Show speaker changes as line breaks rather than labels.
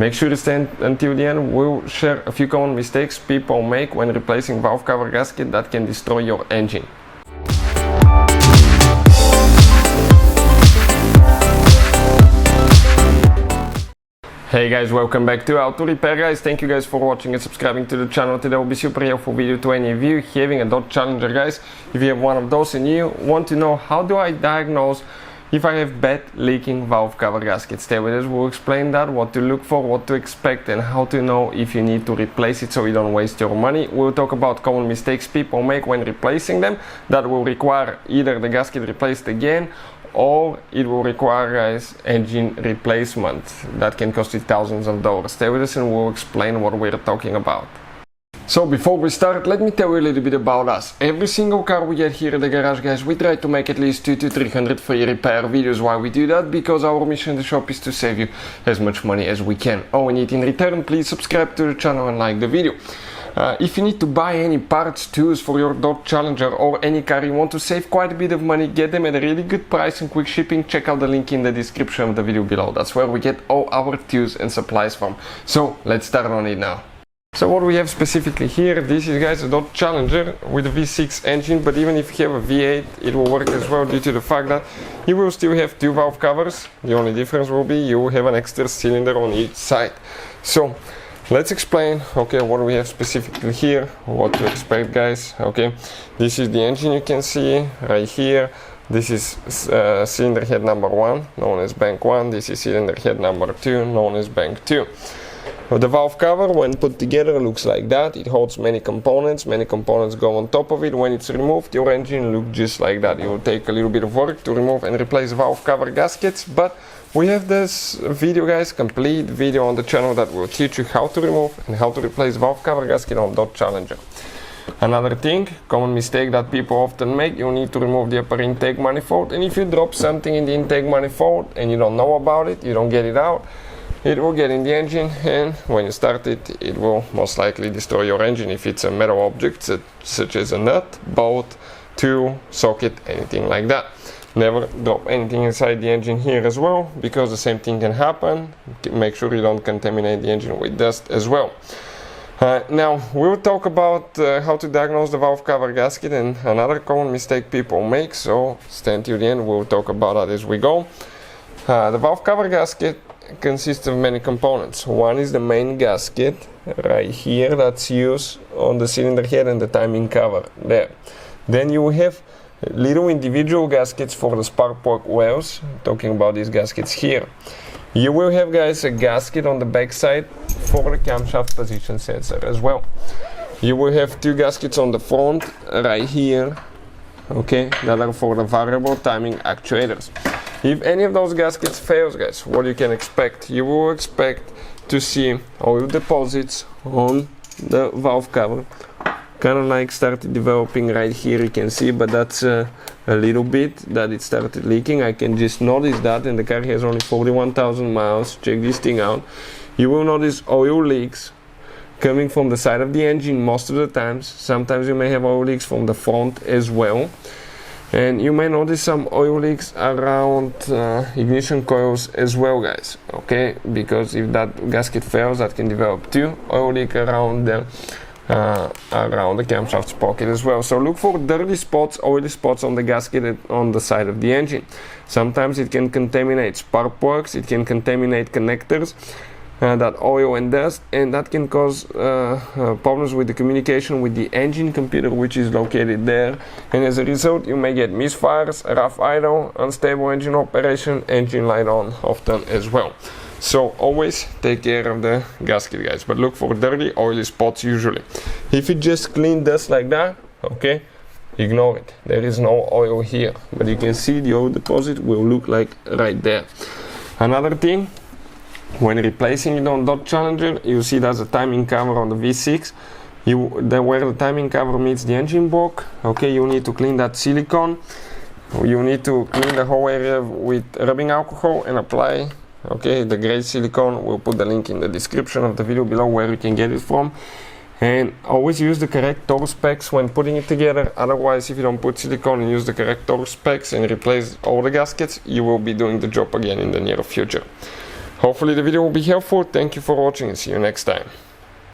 Make sure to stay until the end. We'll share a few common mistakes people make when replacing valve cover gasket that can destroy your engine. Hey guys, welcome back to How to Repair guys. Thank you guys for watching and subscribing to the channel. Today will be super helpful video to any of you having a Dodge Challenger guys. If you have one of those and you want to know how do I diagnose if I have bad leaking valve cover gasket, stay with us. We'll explain that, what to look for, what to expect, and how to know if you need to replace it so you don't waste your money. We'll talk about common mistakes people make when replacing them that will require either the gasket replaced again or it will require guys engine replacement that can cost you thousands of dollars. Stay with us and we'll explain what we're talking about. So before we start, let me tell you a little bit about us. Every single car we get here at the garage guys, we try to make at least 200 to 300 free repair videos. Why we do that? Because our mission in the shop is to save you as much money as we can. All we need in return, please subscribe to the channel and like the video. If you need to buy any parts, tools for your Dodge Challenger or any car you want to save quite a bit of money, get them at a really good price and quick shipping, check out the link in the description of the video below. That's where we get all our tools and supplies from. So let's start on it now. So what we have specifically here, this is guys a Dodge Challenger with a V6 engine, but even if you have a V8 it will work as well due to the fact that you will still have two valve covers. The only difference will be you will have an extra cylinder on each side. So let's explain, okay, what we have specifically here, what to expect guys. Okay, this is the engine you can see right here. This is cylinder head number 1, known as bank 1. This is cylinder head number 2, known as bank 2. The valve cover, when put together, looks like that. It holds many components go on top of it. When it's removed, your engine looks just like that. It will take a little bit of work to remove and replace valve cover gaskets, but we have this video guys, complete video on the channel that will teach you how to remove and how to replace valve cover gasket on Dodge Challenger. Another thing, common mistake that people often make, you need to remove the upper intake manifold, and if you drop something in the intake manifold and you don't know about it, you don't get it out, it will get in the engine, and when you start it, it will most likely destroy your engine if it's a metal object such as a nut, bolt, tool, socket, anything like that. Never drop anything inside the engine here as well, because the same thing can happen. Make sure you don't contaminate the engine with dust as well. Now we'll talk about how to diagnose the valve cover gasket and another common mistake people make, so stay until the end, we'll talk about that as we go. The valve cover gasket consists of many components. One is the main gasket right here that's used on the cylinder head and the timing cover there. Then you have little individual gaskets for the spark plug wells, talking about these gaskets here. You will have guys a gasket on the back side for the camshaft position sensor as well. You will have two gaskets on the front right here, okay, that are for the variable timing actuators. If any of those gaskets fails guys, what you can expect? You will expect to see oil deposits on the valve cover, kind of like started developing right here, you can see, but that's a little bit that it started leaking. I can just notice that, and the car has only 41,000 miles. Check this thing out. You will notice oil leaks coming from the side of the engine most of the times. Sometimes you may have oil leaks from the front as well. And you may notice some oil leaks around ignition coils as well guys, okay, because if that gasket fails, that can develop too. Oil leak around the camshaft sprocket as well. So look for dirty spots, oily spots on the gasket on the side of the engine. Sometimes it can contaminate spark plugs, it can contaminate connectors, that oil and dust, and that can cause problems with the communication with the engine computer, which is located there, and as a result you may get misfires, rough idle, unstable engine operation, engine light on often as well. So always take care of the gasket guys, but look for dirty oily spots usually. If it just clean dust like that, okay, ignore it, there is no oil here, but you can see the oil deposit will look like right there. Another thing, when replacing it on Dodge Challenger, you see there's a timing cover on the V6. Where the timing cover meets the engine block, okay, you need to clean that silicone. You need to clean the whole area with rubbing alcohol and apply, okay, the gray silicone. We'll put the link in the description of the video below where you can get it from. And always use the correct torque specs when putting it together. Otherwise, if you don't put silicone and use the correct torque specs and replace all the gaskets, you will be doing the job again in the near future. Hopefully the video will be helpful. Thank you for watching and see you next time.